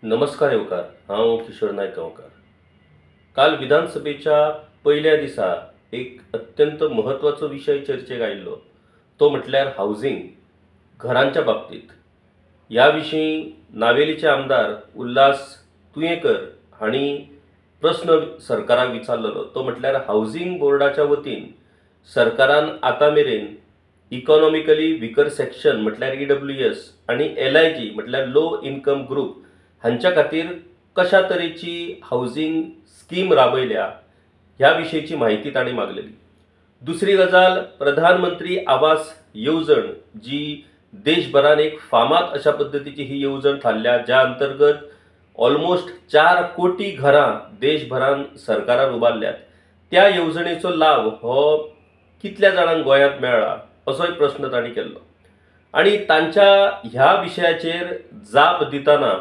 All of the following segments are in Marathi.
नमस्कार येवकार, हांव किशोर नायक गांवकार। काल विधानसभेच्या पहिल्या दिसा एक अत्यंत महत्वाचो विषय चर्चेक आयिल्लो, तो म्हटल्यार हावजिंग, घरांच्या बाबतीत। ह्या विशीं नावेलीचे आमदार उल्हास तुयेकर हांणी प्रश्न सरकाराक विचारलेलो, तो म्हटल्यार हावजिंग बोर्डाच्या वतीन सरकारान आतां मेरेन इकॉनॉमिकली विकर सेक्शन म्हटल्यार EWS आणि LIG म्हटल्यार लो इन्कम ग्रुप हांच्या खातीर कशा तरेची हावजिंग स्कीम राबयल्या ह्या विशयीची माहिती तांणी मागलेली। दुसरी गजाल, प्रधानमंत्री आवास येवजण जी देशभरान एक फामाद अशा पद्धतीची ही येवजण थारल्या, ज्या अंतर्गत ऑलमोस्ट 4 कोटी घरां देशभरान सरकारान उबारल्यात। त्या येवजणेचो लाभ हो कितल्या जाणांक गोंयांत मेळ्ळा असोय प्रश्न तांणी केल्लो। आणि तांच्या ह्या विशयाचेर जाप दिताना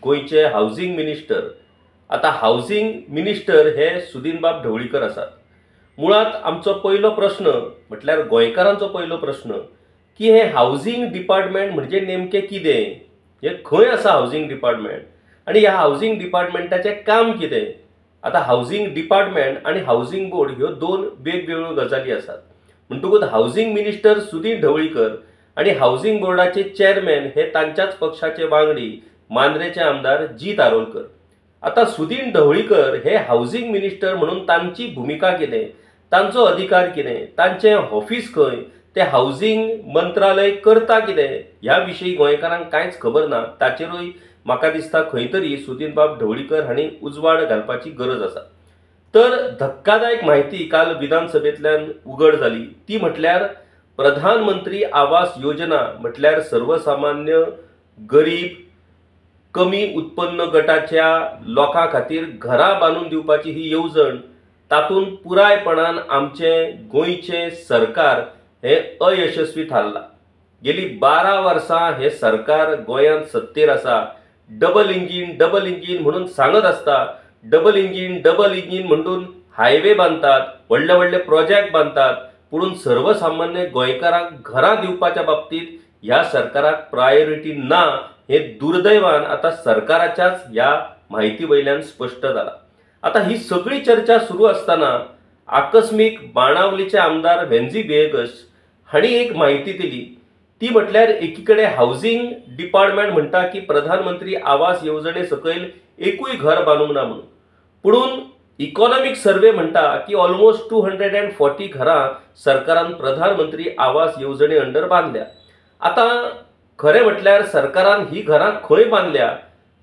गोंयचे हावजिंग मिनिस्टर, आता हावजिंग मिनिस्टर हे सुदीनबाब ढवळीकर आसात। मुळात आमचो पयलो प्रश्न म्हटल्यार गोंयकारांचो पयलो प्रश्न की हे हावजिंग डिपार्टमेंट म्हणजे नेमके कितें, हे खंय आसा हावजिंग डिपार्टमेंट आणि ह्या हावजिंग डिपार्टमेंटाचें काम कितें। आता हावजिंग डिपार्टमेंट आणि हावजिंग बोर्ड ह्यो दोन वेगवेगळ्यो गजाली आसात। म्हणटकूच हावजिंग मिनिस्टर सुदीन ढवळीकर आणि हावजिंग बोर्डाचे चेअरमॅन हे तांच्याच पक्षाचे वांगडी मांद्रेचे आमदार जीत आरोलकर। आता सुदीन ढवळीकर हे हावजिंग मिनिस्टर म्हणून तांची भूमिका कितें, तांचो अधिकार कितें, तांचें ऑफिस खंय, ते हावजिंग मंत्रालय करता कितें, ह्या विशीं गोंयकारांक कांयच खबर ना। ताचेरूय म्हाका दिसता खंय तरी सुदीनबाब ढवळीकर हांणी उजवाड घालपाची गरज आसा। तर धक्कादायक माहिती काल विधानसभेंतल्यान उघड जाली, ती म्हटल्यार प्रधानमंत्री आवास योजना म्हटल्यार सर्वसामान्य गरीब कमी उत्पन्न गटाच्या लोकां खातीर घरां बांदून दिवपाची ही येवजण, तातूंत पुरायपणान आमचें गोंयचें सरकार हे अयशस्वी थारला। गेली 12 वर्सां हे सरकार गोंयांत सत्तेर आसा। डबल इंजिन म्हणून सांगत आसता, डबल इंजिन म्हणून हायवे बांदतात, व्हडले व्हडले प्रोजेक्ट बांदतात, पूण सर्वसामान्य गोंयकारांक घरां दिवपाच्या बाबतीत ह्या सरकाराक प्रायोरिटी ना, हे दुर्दैवान आता सरकाराच्याच ह्या माहिती वयल्यान स्पष्ट जाला। आता ही सगळी चर्चा सुरू असताना आकस्मिक बाणावलीचे आमदार व्हेंजी बेयगस हांणी एक माहिती दिली, ती म्हटल्यार एकीकडे हावजिंग डिपार्टमेंट म्हणटा की प्रधानमंत्री आवास येवजणे सकयल एकूय घर बांदूंक ना म्हणून, पुणून इकॉनॉमिक सर्वे म्हणटा की ऑलमोस्ट 240 घरां सरकारान प्रधानमंत्री आवास येवजणे अंडर बांधल्या। आता खरें म्हटल्यार सरकारान ही घरां खंय बांदल्या,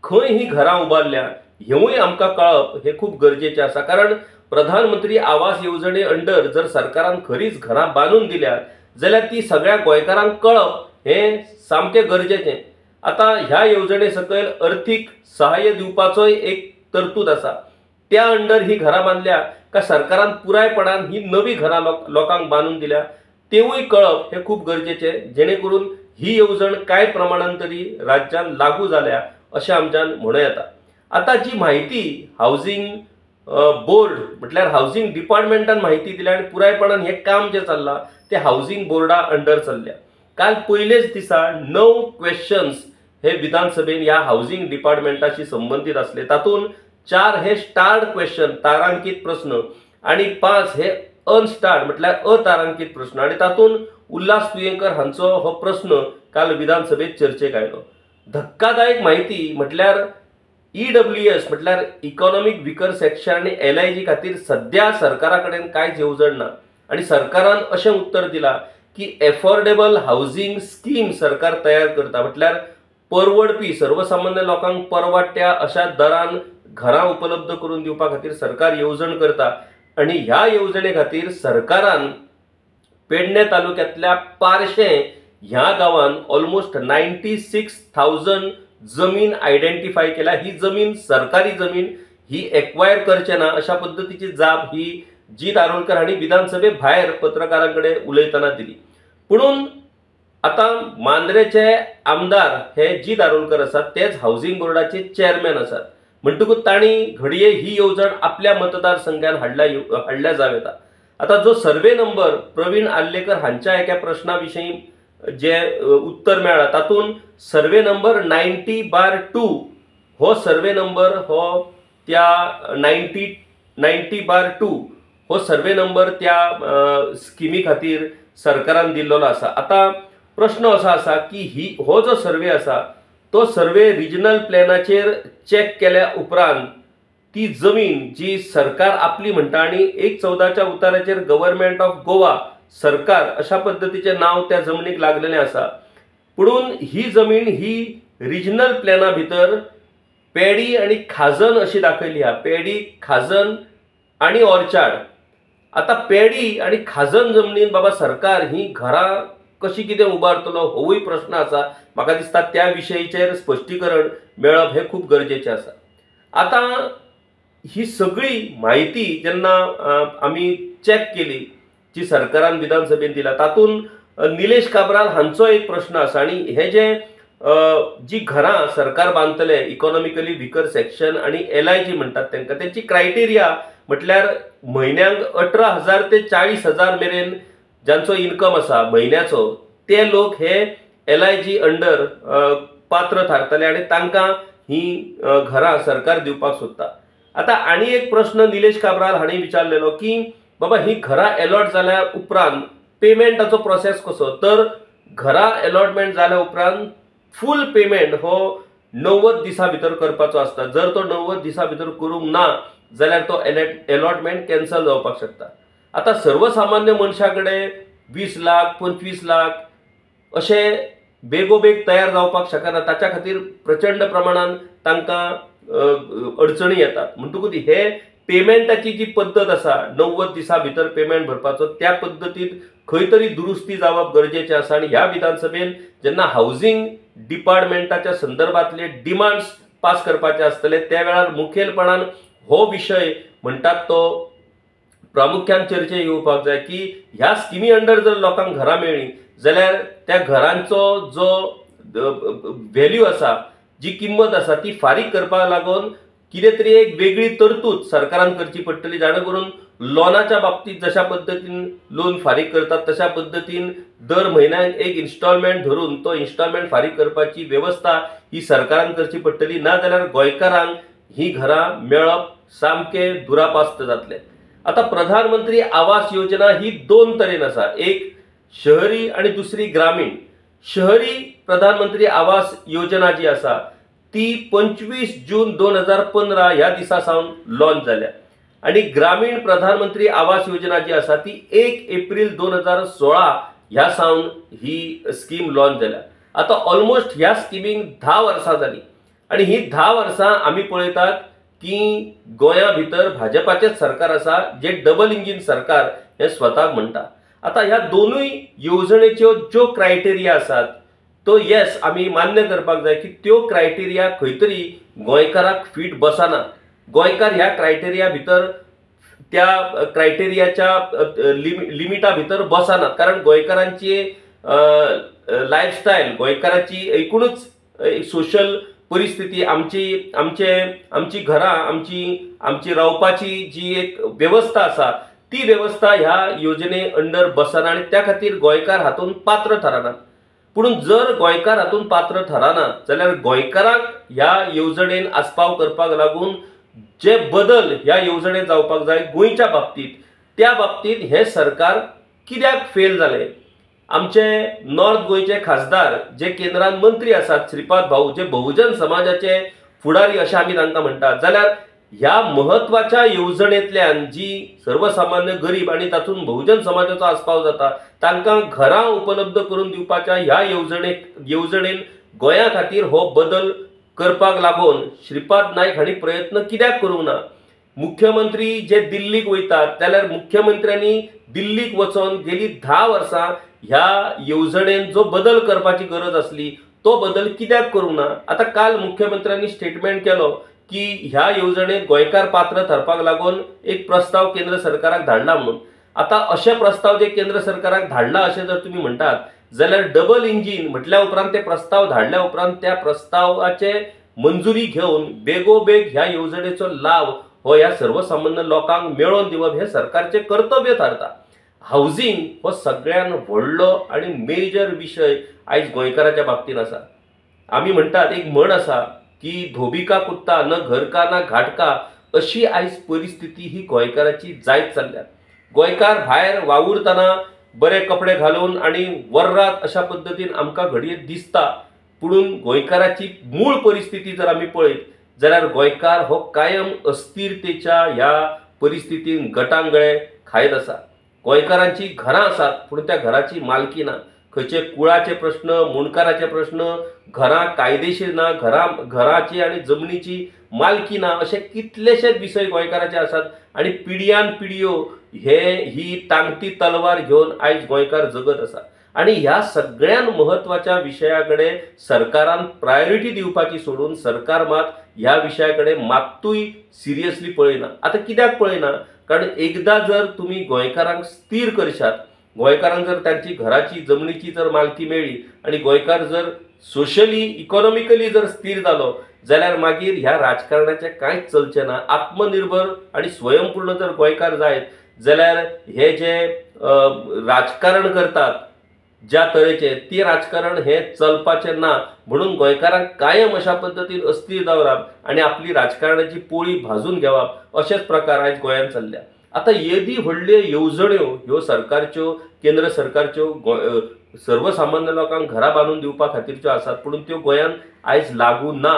खंय ही घरां उबारल्या, हेवूय आमकां कळप हे खूप गरजेचें आसा। कारण प्रधानमंत्री आवास येवजणे अंडर जर सरकारान खरीच घरां बांदून दिल्यात जाल्यार ती सगळ्या गोंयकारांक कळप हे सामकें गरजेचें। आता ह्या येवजणे सकयल अर्थीक सहाय्य दिवपाचोय एक तरतूद आसा, त्या अंडर ही घरां बांदल्या का सरकारान पुरायपणान ही नवी घरां लोकांक बांदून दिल्या, तेवूय कळप हे खूप गरजेचें, जेणे करून ही येवजण काय प्रमाणान तरी राज्यान लागू जाल्या अशें आमच्यान म्हणूं येता। आता जी माहिती हावजिंग बोर्ड म्हटल्यार हावजिंग डिपार्टमेंटान माहिती दिल्या आणि पुरायपणान हे काम जे चल्लां ते हावजिंग बोर्डा अंडर चल्ल्या। काल पयलेच दिसा 9 क्वेश्चन्स हे विधानसभेन ह्या हावजिंग डिपार्टमेंटाशी संबंधित असले, तातूंत 4 हे स्टार्ड क्वेश्चन तारांकीत प्रश्न आणि 5 हे अनस्टार्ड म्हटल्यार अतारांकीत प्रश्न, आणि तातूंत उल्हास तुयेकर हांचो हो प्रश्न काल विधानसभेत चर्चेक आयलो। धक्कादायक माहिती म्हटल्यार EWS म्हटल्यार इकॉनॉमिक विकर सेक्शन आणि LIG खातीर सध्या सरकारा कडेन कांयच येवजण ना, आणि सरकारान अशें उत्तर दिलां की एफोर्डेबल हावजिंग स्कीम सरकार तयार करता, म्हटल्यार परवडपी सर्वसामान्य लोकांक परवडट्या अशा दरान घरां उपलब्ध करून दिवपा खातीर सरकार येवजण करता। आणि ह्या येवजणे खातीर सरकारान पेडणे तालुक्यातल्या पारशें ह्या गांवांत ऑलमोस्ट 96,000 जमीन आयडेंटिफाय केल्या। ही जमीन सरकारी जमीन, ही एक्वायर करचे ना अशा पद्धतीची जाप ही जीत आरोलकर हांणी विधानसभे भायर पत्रकारांकडे उलयतना दिली। पुणून आता मांद्रेचे आमदार हे जीत आरोलकर आसात, तेच हावजिंग बोर्डाचे चेअरमॅन आसात, म्हणटकूच तांणी घडये ही येवजण आपल्या मतदारसंघात हाडल्या जाव येता। आता जो सर्वे नंबर प्रवीण आल्लेकर हांच्या एका प्रश्ना विशीं जे उत्तर मेळ्ळां तातूंत सर्वे नंबर 90/2 हो सर्वे नंबर हो त्या 90/2 हो सर्वे नंबर त्या स्किमी खातीर सरकारान दिल्लो आसा। आता प्रश्न असो आसा की हो जो सर्वे आसा तो सर्वे रिजनल प्लॅनाचेर चेक केल्या उपरांत ती जमीन जी सरकार आपली म्हणटा आणि 1/14च्या उताराचेर गव्हर्नमेंट ऑफ गोवा सरकार अशा पद्धतीचे नाव त्या जमनीक लागलेले आसा। पुणून ही जमीन ही रिजनल प्लॅना भितर पेडी आणि खाजन अशी दाखयली आहा, पेडी खाजन आणि ऑर्चार्ड। आता पेडी आणि खाजन जमनीन बाबा सरकार ही घरां कशी कितें उबारतलो होवूय प्रश्न आसा। म्हाका दिसता त्या विशयीचेर स्पश्टीकरण मेळप हे खूप गरजेचे आसा। आता ही सगळी म्हायती जेन्ना आमी चेक केली जी सरकारान विधानसभेत दिला तातूंत निलेश काब्राल हांचो एक प्रश्न आसा आणि हे जे जी घरां सरकार बांदतले इकॉनॉमिकली विकर सेक्शन आणि LIG म्हणटात तांकां त्यांची क्रायटेरिया म्हटल्यार म्हयन्याक 18,000 ते 40,000 मेरेन ज्यांचो इन्कम आसा म्हयन्याचो ते लोक हे LIG अंडर पात्र थारतले आणि तांकां ही घरां सरकार दिवपाक सोदता। आता आनी एक प्रश्न निलेश काब्राल हांणी विचारलेलो की बाबा ही घरां अलॉट जाल्या उपरांत पेमेंटाचो प्रोसेस कसो, तर घरां अलॉटमेंट जाल्या उपरांत फूल पेमेंट हो 90 दिसां भितर करपाचो आसता। जर तो 90 दिसां भितर करूंक ना जाल्यार तो अलॉटमेंट कॅन्सल जावपाक शकता। आता सर्वसामान्य मनशाकडे 20 लाख 25 लाख असे बेगोबेग तयार जावपाक शकना, ताच्या खातीर प्रचंड प्रमाणात तांकां अडचणी येतात। म्हणटकूच हे पेमेंटाची जी पद्दत आसा 90 दिसां भितर पेमेंट भरपाचो त्या पद्दतीत खंय तरी दुरुस्ती जावप गरजेचें आसा। आणि ह्या विधानसभेन जेन्ना हाऊसिंग डिपार्टमेंटाच्या संदर्भातले डिमांड्स पास करपाचे आसतले त्या वेळार मुखेलपणान हो विषय म्हणटात तो प्रामुख्यान चर्चेक येवपाक जाय की ह्या स्किमी अंडर जर लोकांक घरां मेळ्ळी जाल्यार त्या घरांचो जो व्हॅल्यू आसा जी किंमत आसा ती फारीक करपाक लागून कितें तरी एक वेगळी तरतूद सरकारान करची पडटली, जाणे करून लोनाच्या बाबतीत जशा पद्धतीन लोन फारीक करतात तशा पद्धतीन दर म्हयन्याक एक इन्स्टॉलमेंट धरून तो इन्स्टॉलमेंट फारीक करपाची व्यवस्था ही सरकारान करची पडटली, ना जाल्यार गोंयकारांक ही घरां मेळप सामके दुरापास्त जातले। आता प्रधानमंत्री आवास योजना ही 2 तरेन आसा, एक शहरी आणि दुसरी ग्रामीण। शहरी प्रधानमंत्री आवास योजना जी आसा ती 25 जून 2015 ह्या दिसा सावन लॉन्च जाल्या आणि ग्रामीण प्रधानमंत्री आवास योजना जी आसा ती 1 एप्रिल 2016 ह्या सावन ही स्कीम लॉन्च जाल्या। आता ऑलमोस्ट ह्या स्किमीक 10 वर्सां जाली आणि ही 10 वर्सां आमी पळयतात की गोंया भितर भाजपाचेच सरकार आसा जे डबल इंजिन सरकार हे स्वताक म्हणटा। आता ह्या दोनूय योजनेच्यो ज्यो क्रायटेरिया आसात तो येस आमी मान्य करपाक जाय की त्यो क्रायटेरिया खंय तरी गोंयकाराक फिट बसना। गोंयकार ह्या क्रायटेरिया भितर त्या क्रायटेरियाच्या लिमिटा भितर बसनात, कारण गोंयकारांची लायफस्टायल गोंयकाराची एकूणच सोशल परिस्थिती आमची घरां आमची रावपाची जी एक व्यवस्था आसा ती व्यवस्था ह्या योजने अंडर बसना आणि त्या खातीर गोंयकार हातून पात्र ठरनात। पुणून जर गोंयकार हातून पात्र ठरना जाल्यार गोंयकाराक ह्या येवजणेन आस्पाव करपाक लागून जे बदल ह्या येवजणेत जावपाक जाय गोंयच्या बाबतीत त्या बाबतीत हे सरकार कित्याक फेल जाले। आमचे नॉर्थ गोंयचे खासदार जे केंद्रान मंत्री आसात श्रीपाद भाऊ जे बहुजन समाजाचे फुडारी अशें आमी तांकां म्हणटात, जाल्यार ह्या महत्वाच्या येवजणेंतल्यान जी सर्वसामान्य गरीब आणि तातूंत बहुजन समाजाचो आस्पाव जाता तांकां घरां उपलब्ध करून दिवपाच्या ह्या येवजणेन गोंया खातीर हो बदल करपाक लागून श्रीपाद नायक हांणी प्रयत्न कित्याक करूंक ना। मुख्यमंत्री जे दिल्लीक वयतात जाल्यार मुख्यमंत्र्यांनी दिल्लीक वचून गेली 10 वर्सां ह्या येवजणेन जो बदल करपाची गरज असली तो बदल कित्याक करूंक ना। आता काल मुख्यमंत्र्यांनी स्टेटमेंट केलो की ह्या येवजणेत गोंयकार पात्र ठरपाक लागून एक प्रस्ताव केंद्र सरकाराक धाडला म्हणून। आता अशे प्रस्ताव जे केंद्र सरकाराक धाडला अशें जर तुम्ही म्हणटात जाल्यार डबल इंजिन म्हटल्या उपरांत ते प्रस्ताव धाडल्या उपरांत त्या प्रस्तावाचे मंजुरी घेवन बेगोबेग ह्या येवजणेचो लाभ हो ह्या सर्वसामान्य लोकांक मेळोवन दिवप हे सरकारचे कर्तव्य थारता। हाऊसिंग हो सगळ्यान व्हडलो आणि मेजर विशय आयज गोंयकाराच्या बाबतीत आसा। आमी म्हणटात एक म्हण आसा की धोबिका कुत्ता न घर का ना घाटका अशी आयज परिस्थिती ही गोंयकाराची जायत चल्ल्या। गोंयकार भायर वावुरतना बरे कपडे घालून आणि वर्रात अशा पद्दतीन आमकां घडये दिसता, पुणून गोंयकाराची मूळ परिस्थिती जर आमी पळयत जाल्यार गोंयकार हो कायम अस्थिरतेच्या ह्या परिस्थितीन गटांगळे खायत आसा। गोंयकारांची घरां आसात पूण त्या घराची मालकी ना। खंयचे कुळाचे प्रश्न, मुणकाराचे प्रश्न, घरां कायदेशीर ना, घराची आणि जमनीची मालकी ना, असे कितलेशेच विशय गोंयकाराचे आसात आणि पिढयान पिढयो ही टांगती तलवार घेवन आयज गोंयकार जगत आसा। आणि ह्या सगळ्यान महत्वाच्या विशयाकडे सरकारान प्रायोरिटी दिवपाची सोडून सरकार मात ह्या विशयाकडे मात्तूय सिरियसली पळयना। आता कित्याक पळयना? कारण एकदा जर तुम्ही गोंयकारांक स्थिर करशात, गोंयकारांक जर त्यांची घराची जमनीची जर मालकी मेळ्ळी आणि गोंयकार जर सोशली इकॉनॉमिकली जर स्थिर जालो जाल्यार मागीर ह्या राजकारणाचे कांयच चलचें ना। आत्मनिर्भर आणि स्वयंपूर्ण जर गोंयकार जायत जाल्यार हे जे राजकारण करतात ज्या तरेचे ते राजकारण हे चलपाचें ना। म्हणून गोंयकारांक कायम अशा पद्दतीन अस्थिर दवरप आणि आपली राजकारणाची पोळी भाजून घेवप अशेच प्रकार आयज गोंयांत चल्ल्या। आता येदी व्हडल्यो येवजण्यो ह्यो सरकारच्यो, केंद्र सरकारच्यो सर्वसामान्य लोकांक घरां बांदून दिवपा खातीरच्यो आसात, पूण त्यो गोंयांत आयज लागू ना।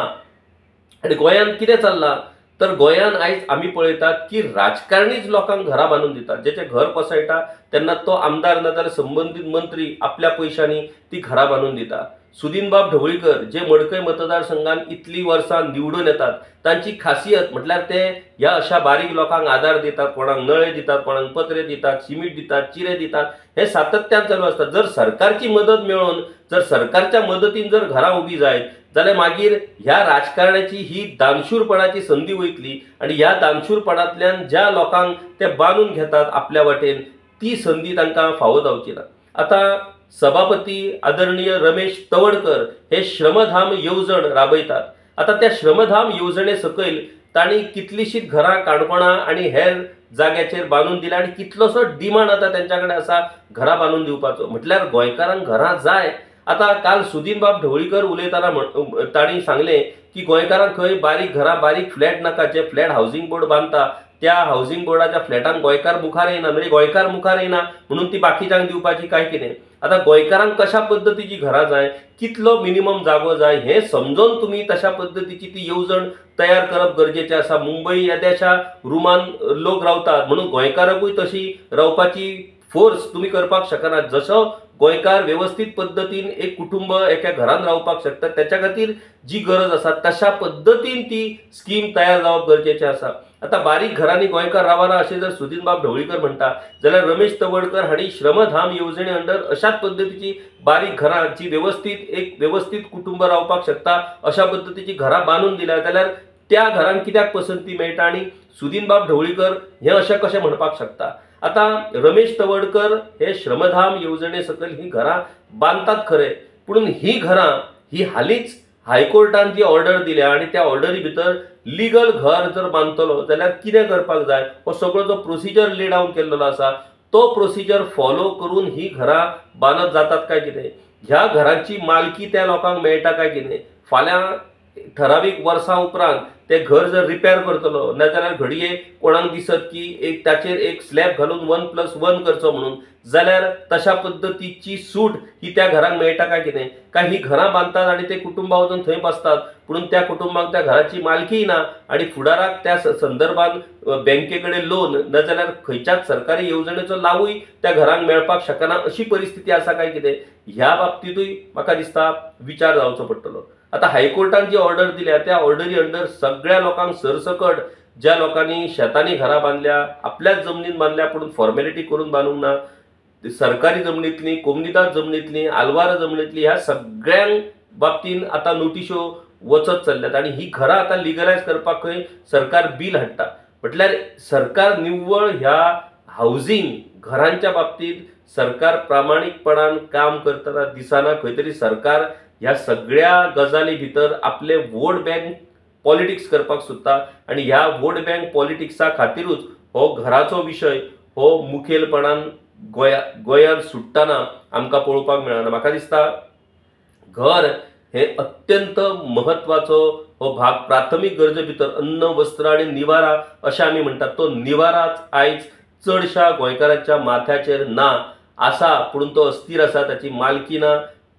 आणि गोंयांत कितें चल्लां तर गोंयांत आयज आमी पळयतात की राजकारणीच लोकांक घरां बांदून दितात। जेचे घर कोसळटा तेन्ना तो आमदार ना जाल्यार संबंधीत मंत्री आपल्या पयशांनी ती घरां बांदून दिता। सुदीनबाब ढवळीकर जे मडकय मतदारसंघात इतली वर्सां निवडून येतात, तांची खासियत म्हटल्यार ते ह्या अशा बारीक लोकांक आदार दितात, कोणाक नळे दितात, कोणाक पत्रे दितात, सिमीट दितात, चिरे दितात, हे सातत्यान चालू आसता। जर सरकारची मदत मेळोन जर सरकारच्या मदतीन जर घरां उबी जायत जाल्यार मागीर ह्या राजकारणाची ही दानशूरपणाची संधी वयतली आणि ह्या दानशूरपणांतल्यान ज्या लोकांक ते बांदून घेतात आपल्या वाटेन ती संधी तांकां फावो जावची ना। आता सभापती आदरणीय रमेश तवडकर हे श्रमधाम येवजण राबयतात। आता त्या श्रमधाम येवजणे सकयल तांणी कितलीशीच घरां काणकोणां आणि हेर जाग्याचेर बांदून दिल्या आणि कितलोसो डिमांड आता त्यांच्याकडे आसा घरां बांदून दिवपाचो। म्हटल्यार गोंयकारांक घरां जाय। आता काल सुदीनबाब ढवळीकर उलयताना तांणी सांगले की गोंयकारांक खंय बारीक घरां, बारीक फ्लॅट नाका, जे फ्लॅट हावसिंग बोर्ड बांदता त्या हावसिंग बोर्डाच्या फ्लॅटांक गोंयकार मुखार येना, म्हणजे गोंयकार मुखार येना म्हणून ती बाकीच्यांक दिवपाची काय कितें? आता गोंयकारांक कशा पद्दतीची घरां जाय, कितलो मिनिमम जागो जाय हे समजून तुम्ही तशा पद्दतीची ती येवजण तयार करप गरजेचें आसा। मुंबई येद्याशा रुमान लोक रावतात म्हणून गोंयकारांकूय तशी रावपाची फोर्स तुम्ही करपाक शकना। जसो गोंयकार व्यवस्थित पद्दतीन एक कुटुंब एका घरान रावपाक शकता त्याच्या खातीर जी गरज आसा तशा पद्दतीन ती स्कीम तयार जावप गरजेचें आसा। आता बारीक घरांनी गोंयकार रावना अशें जर सुदीनबाब ढवळीकर म्हणटा जाल्यार रमेश तवडकर हांणी श्रमधाम येवजणे अंडर अशाच पद्दतीची बारीक घरां जी व्यवस्थित कुटुंब रावपाक शकता अशा पद्दतीची घरां बांदून दिल्या जाल्यार त्या घरांक कित्याक पसंती मेळटा आणि सुदीनबाब ढवळीकर हे अशें कशें म्हणपाक शकता? आता रमेश तवडकर हे श्रमधाम येवजणे सकयल ही घरां बांदतात खरे, पूण ही घरां ही हालींच हायकोर्टान जी ऑर्डर दिल्या आणि त्या ऑर्डरी भितर लिगल घर जर बांदतलो जाल्यार कितें करपाक जाय हो सगळो जो प्रोसिजर ले डावन केल्लो आसा तो प्रोसिजर फॉलो करून ही घरां बांदत जातात काय कितें? ह्या घरांची मालकी त्या लोकांक मेळटा काय कितें? फाल्यां ठरावीक वर्सां उपरांत ते घर जर रिपेर करतलो नाजाल्यार घडये कोणाक दिसत की ताचेर एक स्लॅब घालून 1+1 करचो म्हणून जाल्यार तशा पद्दतीची सूट ही त्या घरांक मेळटा काय कितें? काय ही घरां बांदतात आणि ते कुटुंबा वचून थंय बसतात पूण त्या कुटुंबाक त्या घराची मालकी ना आणि फुडाराक त्या संदर्भात बँकेकडे लोन नाजाल्यार खंयच्याच सरकारी येवजणेचो लावूय त्या घरांक मेळपाक शकना अशी परिस्थिती आसा काय कितें? ह्या बाबतीतूय म्हाका दिसता विचार जावचो पडटलो। आता हायकोर्टान जी ऑर्डर दिल्या त्या ऑर्डरी अंडर सगळ्या लोकांक सरसकट ज्या लोकांनी शेतांनी घरां बांदल्या, आपल्याच जमनीन बांदल्या पूण फॉर्मॅलिटी करून बांदूंक ना, सरकारी जमनीतली, कोमनिदाद जमनीतली, आलवार जमनीतली ह्या सगळ्यांक बाबतीन आता नोटिश्यो वचत चल्ल्यात आणि ही घरां आता लिगलायज करपाक खंय सरकार बिल हाडटा। म्हटल्यार सरकार निव्वळ ह्या हावसिंग घरांच्या बाबतीत सरकार प्रामाणिकपणान काम करतना दिसना। खंय तरी सरकार ह्या सगळ्या गजाली भितर आपले वोट बँक पॉलिटिक्स करपाक सोदता आणि ह्या वोट बँक पॉलिटिक्सा खातीरूच हो घराचो विशय हो मुखेलपणान गोंयांत सुट्टना आमकां पळोवपाक मेळना। म्हाका दिसता घर हे अत्यंत महत्वाचो हो भाग प्राथमिक गरजे भितर अन्न वस्त्र आणि निवारा अशें आमी म्हणटात, तो निवाराच आयज चडशा गोंयकारांच्या माथ्याचेर ना आसा, पूण तो अस्थिर आसा, ताची मालकी ना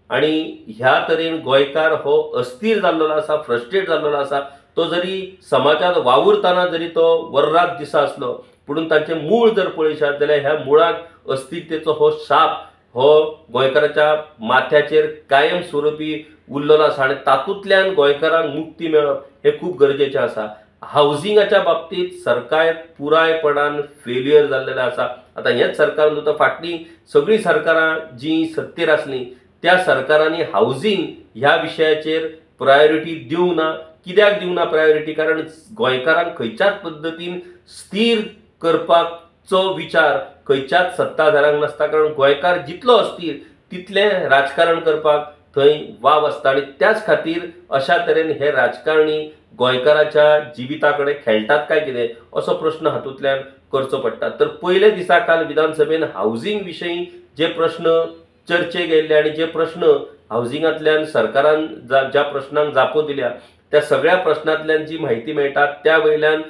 आणि ह्या तरेन गोंयकार हो अस्थिर जाल्लो आसा, फ्रस्ट्रेट जाल्लो आसा। तो जरी समाजात वावुरतना जरी तो वर्रात दिसा आसलो, पूण तांचे मूळ जर पळयशात जाल्यार ह्या मुळाक अस्थिरतेचो हो शाप हो गोंयकाराच्या माथ्याचेर कायम स्वरुपी उरलेलो आसा आणि तातूंतल्यान गोंयकारांक मुक्ती मेळप हे खूब गरजेचें आसा। हावजिंगाच्या बाबतीत सरकार पुरायपणान फेल्युअर जाल्लेलें आसा। आता हेच सरकार न्हू, तर फाटलीं सगळीं सरकारां जी सत्तेर आसलीं त्या सरकारांनी हावजिंग ह्या विशयाचेर प्रायोरिटी दिवंक ना। कित्याक दिवंक ना प्रायोरिटी? कारण गोंयकारांक खंयच्याच पद्दतीन स्थिर करपाचो विचार खंयच्याच सत्ताधाऱ्यांक नासता, कारण गोंयकार जितलो अस्थिर तितलें राजकारण करपाक थंय वाव आसता आणि त्याच खातीर अशा तरेन हे राजकारणी गोंयकाराच्या जिविताकडे खेळटात काय कितें असो प्रश्न हातूंतल्यान करचो पडटा। तर पयले दिसा काल विधानसभेन हावजिंग विशयी जे प्रश्न चर्चेक येयल्ले आणि जे प्रश्न हावजिंगांतल्यान सरकारान ज्या प्रश्नांक जापो दिल्या त्या सगळ्या प्रश्नांतल्यान जी माहिती मेळटा त्या वयल्यान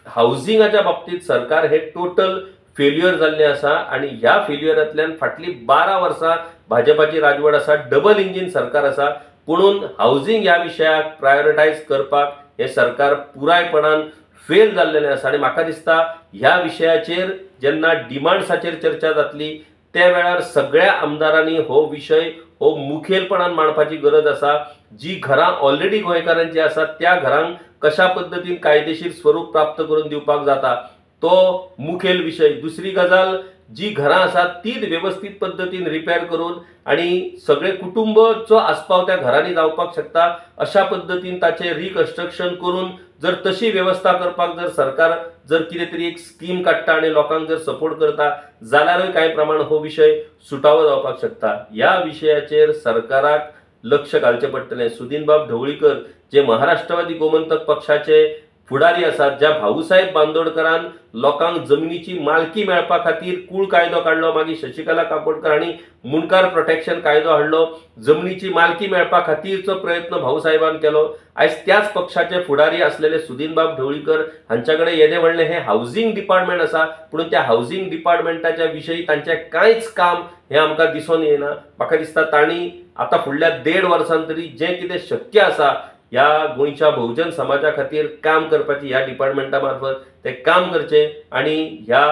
हावजिंगाच्या बाबतीत सरकार हे टोटल फेल्युअर जाल्लें आसा आणि ह्या फेल्युअरांतल्यान फाटलीं 12 वर्सां भाजपाची राजवट आसा, डबल इंजिन सरकार आसा, पुणून हावजिंग ह्या विशयाक प्रायोरिटायज करपाक हे सरकार पुरायपणान फेल जाल्लेलें आसा। आणि म्हाका दिसता ह्या विशयाचेर जेन्ना डिमांड्साचेर चर्चा जातली त्या वेळार सगळ्या आमदारांनी हो विशय हो मुखेलपणान मांडपाची गरज आसा। जी घरां ऑलरेडी गोंयकारांची आसात त्या घरांक कशा पद्दतीन कायदेशीर स्वरूप प्राप्त करून दिवपाक जाता तो मुखेल विषय। दुसरी गजाल, जी घरां आसात तीच व्यवस्थित पद्दतीन रिपेर करून आणि सगळे कुटुंबचो आस्पाव त्या घरांनी जावपाक शकता अशा पद्दतीन ताचे रिकन्स्ट्रक्शन करून जर तशी व्यवस्था करपाक जर सरकार जर कितें तरी एक स्कीम काडटा आणि लोकांक जर सपोर्ट करता जाल्यारूय कांय प्रमाण हो विशय सुटावो जावपाक शकता। ह्या विशयाचेर सरकाराक लक्ष घालचें पडटलें। सुदीनबाब ढवळीकर जे महाराष्ट्रवादी गोमंतक पक्षाचे फुडारी आसात, ज्या भाऊसाहेब बांदोडकरान लोकांक जमनीची मालकी मेळपा खातीर कूळ कायदो काडलो, मागीर शशिकला काकोडकर हांणी मुणकार प्रोटेक्शन कायदो हाडलो, जमनीची मालकी मेळपा खातीरचो प्रयत्न भाऊसाहेबान केलो। आयज त्याच पक्षाचे फुडारी असलेले सुदीनबाब ढवळीकर हांच्या कडेन येदें व्हडलें हे हावजिंग डिपार्टमेंट आसा, पूण त्या हावजिंग डिपार्टमेंटाच्या विशयी तांचें कांयच काम हें आमकां दिसून येना। म्हाका दिसता तांणी आतां फुडल्या 1.5 वर्सां तरी जें कितें शक्य आसा ह्या गोंयच्या बहुजन समाजा खातीर काम करपाची ह्या डिपार्टमेंटा मार्फत ते काम करचे आणि ह्या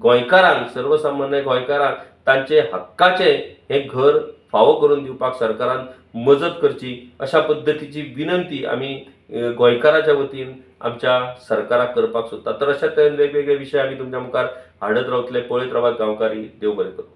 गोंयकारांक सर्वसामान्य गोंयकारांक तांचे हक्काचे हे घर फावो करून दिवपाक सरकारान मजत करची अशा पद्दतीची विनंती आमी गोंयकाराच्या वतीन आमच्या सरकाराक करपाक सोदतात। तर अशा तरेन वेगवेगळे विशय आमी तुमच्या मुखार हाडत रावतले। पळयत रावात गांवकारी। देव बरें करूं।